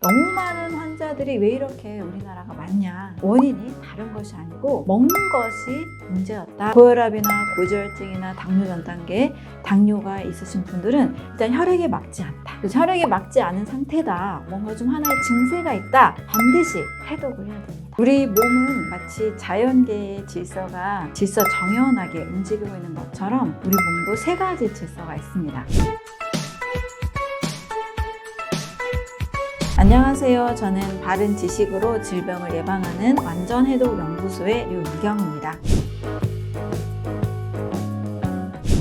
너무 많은 환자들이 왜 이렇게 우리나라가 많냐? 원인이 다른 것이 아니고 먹는 것이 문제였다. 고혈압이나 고지혈증이나 당뇨 전 단계, 당뇨가 있으신 분들은 일단 혈액이 막지 않다. 그래서 혈액이 막지 않은 상태다. 뭔가 좀 하나의 증세가 있다. 반드시 해독을 해야 됩니다. 우리 몸은 마치 자연계의 질서가 질서정연하게 움직이고 있는 것처럼 우리 몸도 세 가지 질서가 있습니다. 안녕하세요. 저는 바른 지식으로 질병을 예방하는 완전해독연구소의 류미경입니다.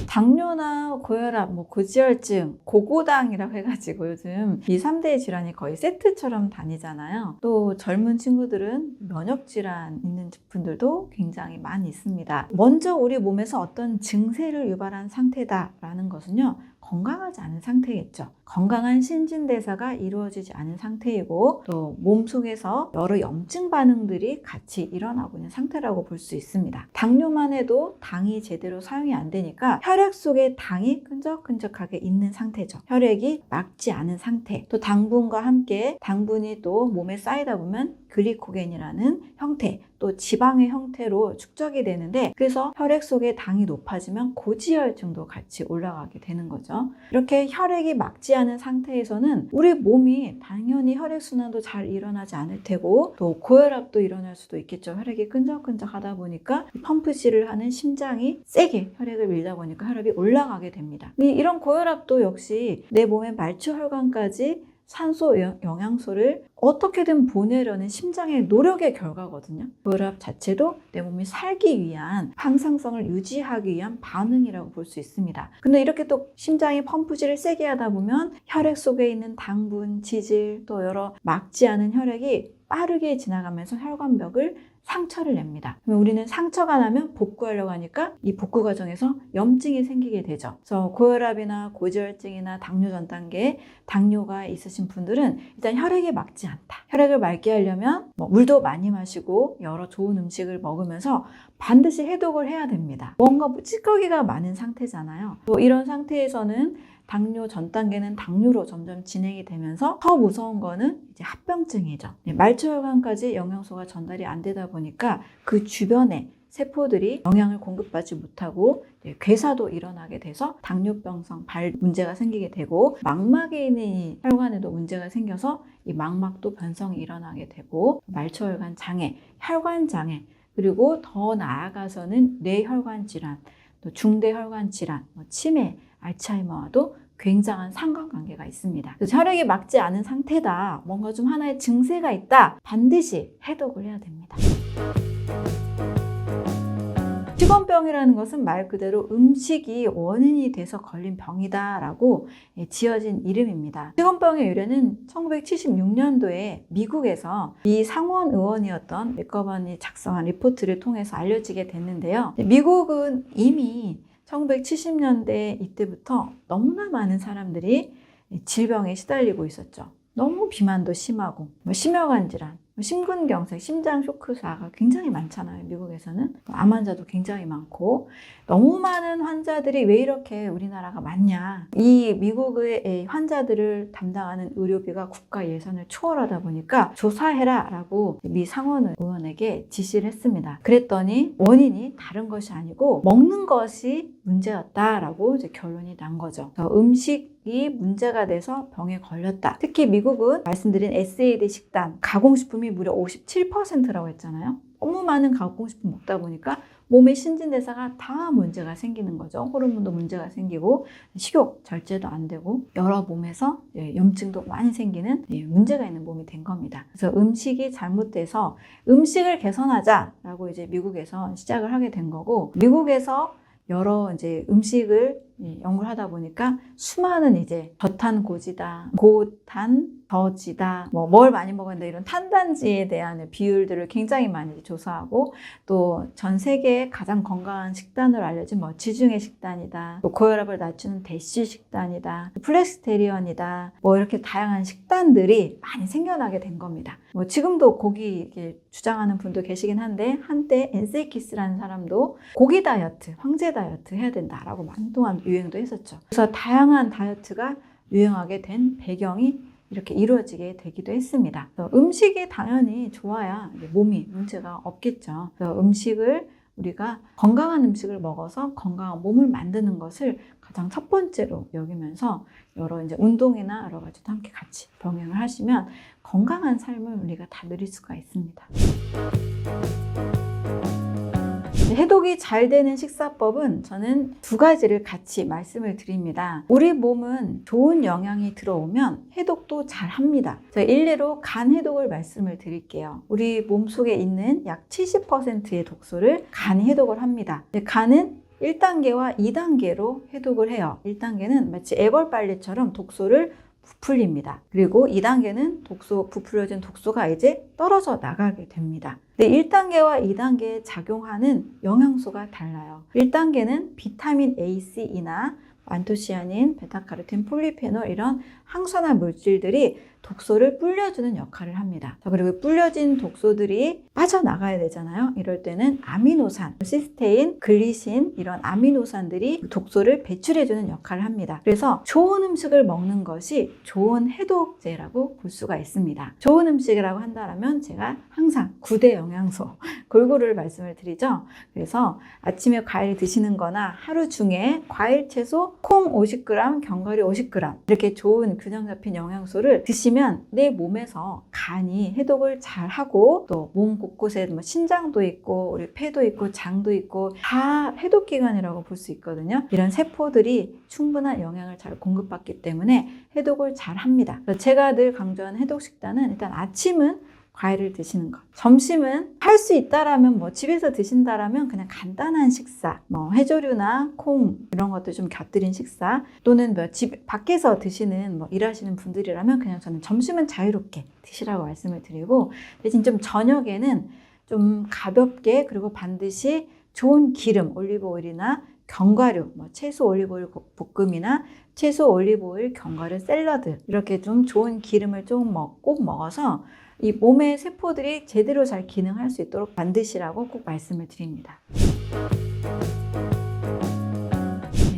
당뇨나 고혈압, 고지혈증, 고고당이라고 해가지고 요즘 이 3대 질환이 거의 세트처럼 다니잖아요. 또 젊은 친구들은 면역질환 있는 분들도 굉장히 많이 있습니다. 먼저 우리 몸에서 어떤 증세를 유발한 상태다라는 것은요. 건강하지 않은 상태겠죠. 건강한 신진대사가 이루어지지 않은 상태이고 또 몸속에서 여러 염증 반응들이 같이 일어나고 있는 상태라고 볼 수 있습니다. 당뇨만 해도 당이 제대로 사용이 안 되니까 혈액 속에 당이 끈적끈적하게 있는 상태죠. 혈액이 막지 않은 상태. 또 당분과 함께 당분이 또 몸에 쌓이다 보면 글리코겐이라는 형태, 또 지방의 형태로 축적이 되는데 그래서 혈액 속에 당이 높아지면 고지혈증도 같이 올라가게 되는 거죠. 이렇게 혈액이 막지 않은 상태에서는 우리 몸이 당연히 혈액순환도 잘 일어나지 않을 테고 또 고혈압도 일어날 수도 있겠죠. 혈액이 끈적끈적 하다 보니까 펌프질을 하는 심장이 세게 혈액을 밀다 보니까 혈압이 올라가게 됩니다. 이런 고혈압도 역시 내 몸의 말초혈관까지 산소, 영양소를 어떻게든 보내려는 심장의 노력의 결과거든요. 고혈압 자체도 내 몸이 살기 위한 항상성을 유지하기 위한 반응이라고 볼 수 있습니다. 근데 이렇게 또 심장이 펌프질을 세게 하다 보면 혈액 속에 있는 당분, 지질, 또 여러 막지 않은 혈액이 빠르게 지나가면서 혈관벽을 상처를 냅니다. 그러면 우리는 상처가 나면 복구하려고 하니까 이 복구 과정에서 염증이 생기게 되죠. 그래서 고혈압이나 고지혈증이나 당뇨 전 단계, 당뇨가 있으신 분들은 일단 혈액이 막지 않다. 혈액을 맑게 하려면 물도 많이 마시고 여러 좋은 음식을 먹으면서 반드시 해독을 해야 됩니다. 뭔가 찌꺼기가 많은 상태잖아요. 또 이런 상태에서는 당뇨 전 단계는 당뇨로 점점 진행이 되면서 더 무서운 거는 이제 합병증이죠. 말초혈관까지 영양소가 전달이 안 되다 보니까 그 주변에 세포들이 영양을 공급받지 못하고 괴사도 일어나게 돼서 당뇨병성 발 문제가 생기게 되고 망막에 있는 이 혈관에도 문제가 생겨서 이 망막도 변성이 일어나게 되고 말초혈관 장애, 혈관 장애 그리고 더 나아가서는 뇌혈관 질환, 또 중대혈관 질환, 치매, 알츠하이머와도 굉장한 상관관계가 있습니다. 그래서 혈액이 막지 않은 상태다. 뭔가 좀 하나의 증세가 있다. 반드시 해독을 해야 됩니다. 식원병이라는 것은 말 그대로 음식이 원인이 돼서 걸린 병이다라고 지어진 이름입니다. 식원병의 유래는 1976년도에 미국에서 미 상원 의원이었던 맥거번이 작성한 리포트를 통해서 알려지게 됐는데요. 미국은 이미 1970년대 이때부터 너무나 많은 사람들이 질병에 시달리고 있었죠. 너무 비만도 심하고 심혈관 질환, 심근경색, 심장 쇼크사가 굉장히 많잖아요. 미국에서는 암 환자도 굉장히 많고 너무 많은 환자들이 왜 이렇게 우리나라가 많냐. 이 미국의 환자들을 담당하는 의료비가 국가 예산을 초월하다 보니까 조사해라 라고 미 상원 의원에게 지시를 했습니다. 그랬더니 원인이 다른 것이 아니고 먹는 것이 문제였다라고 이제 결론이 난 거죠. 음식이 문제가 돼서 병에 걸렸다. 특히 미국은 말씀드린 SAD 식단, 가공식품이 무려 57%라고 했잖아요. 너무 많은 가공식품 먹다 보니까 몸의 신진대사가 다 문제가 생기는 거죠. 호르몬도 문제가 생기고 식욕 절제도 안 되고 여러 몸에서 염증도 많이 생기는 문제가 있는 몸이 된 겁니다. 그래서 음식이 잘못돼서 음식을 개선하자라고 이제 미국에서 시작을 하게 된 거고 미국에서 여러 이제 음식을 연구를 하다 보니까 수많은 이제 저탄 고지다, 고탄 저지다, 뭘 많이 먹었는데 이런 탄단지에 대한 비율들을 굉장히 많이 조사하고 또 전 세계에 가장 건강한 식단으로 알려진 지중해 식단이다, 또 고혈압을 낮추는 대시 식단이다, 플렉스테리언이다, 이렇게 다양한 식단들이 많이 생겨나게 된 겁니다. 지금도 고기 이렇게 주장하는 분도 계시긴 한데 한때 엔세이키스라는 사람도 고기 다이어트, 황제 다이어트 해야 된다라고 많은 동안 유행도 했었죠. 그래서 다양한 다이어트가 유행하게 된 배경이 이렇게 이루어지게 되기도 했습니다. 음식이 당연히 좋아야 몸이 문제가 없겠죠. 음식을 우리가 건강한 음식을 먹어서 건강한 몸을 만드는 것을 가장 첫 번째로 여기면서 여러 이제 운동이나 여러 가지도 함께 같이 병행을 하시면 건강한 삶을 우리가 다 누릴 수가 있습니다. 해독이 잘 되는 식사법은 저는 두 가지를 같이 말씀을 드립니다. 우리 몸은 좋은 영양이 들어오면 해독도 잘 합니다. 제가 일례로 간 해독을 말씀을 드릴게요. 우리 몸속에 있는 약 70%의 독소를 간이 해독을 합니다. 간은 1단계와 2단계로 해독을 해요. 1단계는 마치 애벌빨래처럼 독소를 부풀립니다. 그리고 2단계는 부풀려진 독소가 이제 떨어져 나가게 됩니다. 근데 1단계와 2단계에 작용하는 영양소가 달라요. 1단계는 비타민 A, C나 안토시아닌, 베타카로틴, 폴리페놀 이런 항산화 물질들이 독소를 불려주는 역할을 합니다. 그리고 불려진 독소들이 빠져나가야 되잖아요. 이럴 때는 아미노산, 시스테인, 글리신 이런 아미노산들이 독소를 배출해주는 역할을 합니다. 그래서 좋은 음식을 먹는 것이 좋은 해독제라고 볼 수가 있습니다. 좋은 음식이라고 한다면 제가 항상 9대 영양소 골고루 말씀을 드리죠. 그래서 아침에 과일 드시는 거나 하루 중에 과일, 채소, 콩 50g, 견과류 50g 이렇게 좋은 균형 잡힌 영양소를 드시면 내 몸에서 간이 해독을 잘 하고 또 몸 곳곳에 신장도 있고 우리 폐도 있고 장도 있고 다 해독 기관이라고 볼 수 있거든요. 이런 세포들이 충분한 영양을 잘 공급받기 때문에 해독을 잘 합니다. 제가 늘 강조하는 해독 식단은 일단 아침은 과일을 드시는 것. 점심은 할 수 있다라면 집에서 드신다라면 그냥 간단한 식사, 해조류나 콩 이런 것들 좀 곁들인 식사 또는 집 밖에서 드시는 일하시는 분들이라면 그냥 저는 점심은 자유롭게 드시라고 말씀을 드리고 대신 좀 저녁에는 좀 가볍게 그리고 반드시 좋은 기름, 올리브 오일이나 견과류, 채소 올리브오일 볶음이나 채소 올리브오일 견과류 샐러드 이렇게 좀 좋은 기름을 좀 꼭 먹어서 이 몸의 세포들이 제대로 잘 기능할 수 있도록 만드시라고 꼭 말씀을 드립니다.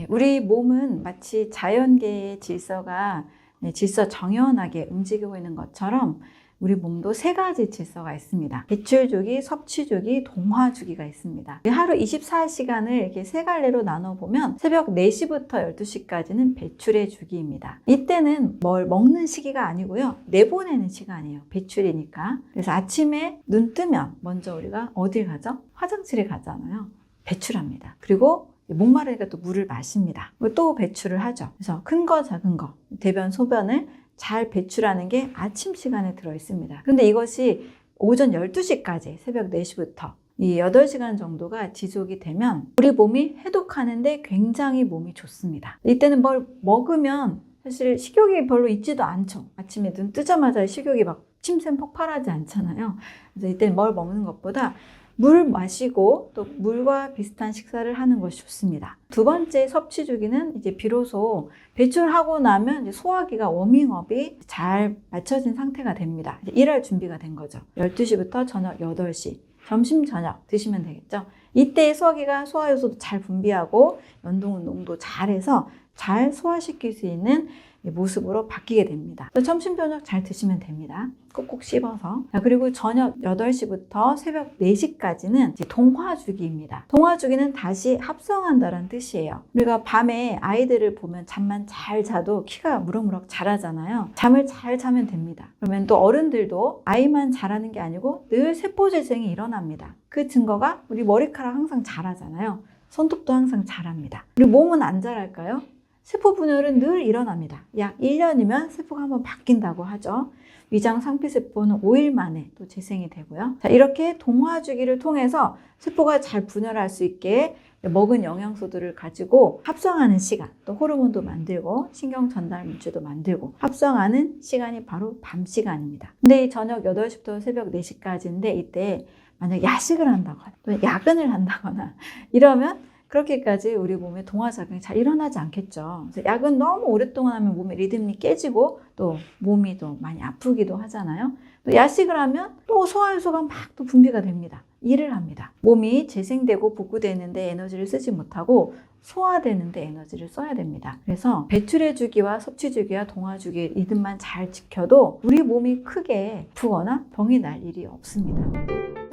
우리 몸은 마치 자연계의 질서가 질서정연하게 움직이고 있는 것처럼 우리 몸도 세 가지 질서가 있습니다. 배출주기, 섭취주기, 동화주기가 있습니다. 하루 24시간을 이렇게 세 갈래로 나눠보면 새벽 4시부터 12시까지는 배출의 주기입니다. 이때는 뭘 먹는 시기가 아니고요. 내보내는 시간이에요. 배출이니까. 그래서 아침에 눈 뜨면 먼저 우리가 어딜 가죠? 화장실에 가잖아요. 배출합니다. 그리고 목마르니까 또 물을 마십니다. 또 배출을 하죠. 그래서 큰 거, 작은 거, 대변, 소변을 잘 배출하는 게 아침 시간에 들어 있습니다. 근데 이것이 오전 12시까지 새벽 4시부터 이 8시간 정도가 지속이 되면 우리 몸이 해독하는데 굉장히 몸이 좋습니다. 이때는 뭘 먹으면 사실 식욕이 별로 있지도 않죠. 아침에 눈 뜨자마자 식욕이 막 침샘 폭발하지 않잖아요. 그래서 이때는 뭘 먹는 것보다 물 마시고 또 물과 비슷한 식사를 하는 것이 좋습니다. 두 번째 섭취 주기는 이제 비로소 배출하고 나면 이제 소화기가 워밍업이 잘 맞춰진 상태가 됩니다. 이제 일할 준비가 된 거죠. 12시부터 저녁 8시, 점심 저녁 드시면 되겠죠. 이때 소화기가 소화효소도 잘 분비하고 연동운동도 잘해서 잘 소화시킬 수 있는 모습으로 바뀌게 됩니다. 점심 저녁 잘 드시면 됩니다. 꼭꼭 씹어서. 그리고 저녁 8시부터 새벽 4시까지는 이제 동화주기입니다. 동화주기는 다시 합성한다는 뜻이에요. 우리가 밤에 아이들을 보면 잠만 잘 자도 키가 무럭무럭 자라잖아요. 잠을 잘 자면 됩니다. 그러면 또 어른들도 아이만 자라는 게 아니고 늘 세포재생이 일어납니다. 그 증거가 우리 머리카락 항상 자라잖아요. 손톱도 항상 자랍니다. 우리 몸은 안 자랄까요? 세포 분열은 늘 일어납니다. 약 1년이면 세포가 한번 바뀐다고 하죠. 위장 상피세포는 5일 만에 또 재생이 되고요. 자, 이렇게 동화주기를 통해서 세포가 잘 분열할 수 있게 먹은 영양소들을 가지고 합성하는 시간, 또 호르몬도 만들고 신경 전달 물질도 만들고 합성하는 시간이 바로 밤 시간입니다. 근데 이 저녁 8시부터 새벽 4시까지인데 이때 만약 야식을 한다거나 또 야근을 한다거나 이러면 그렇게까지 우리 몸에 동화작용이 잘 일어나지 않겠죠. 그래서 야근 너무 오랫동안 하면 몸의 리듬이 깨지고 또 몸이 또 많이 아프기도 하잖아요. 또 야식을 하면 또 소화효소가 막 또 분비가 됩니다. 일을 합니다. 몸이 재생되고 복구되는데 에너지를 쓰지 못하고 소화되는데 에너지를 써야 됩니다. 그래서 배출해 주기와 섭취 주기와 동화 주기 리듬만 잘 지켜도 우리 몸이 크게 아프거나 병이 날 일이 없습니다.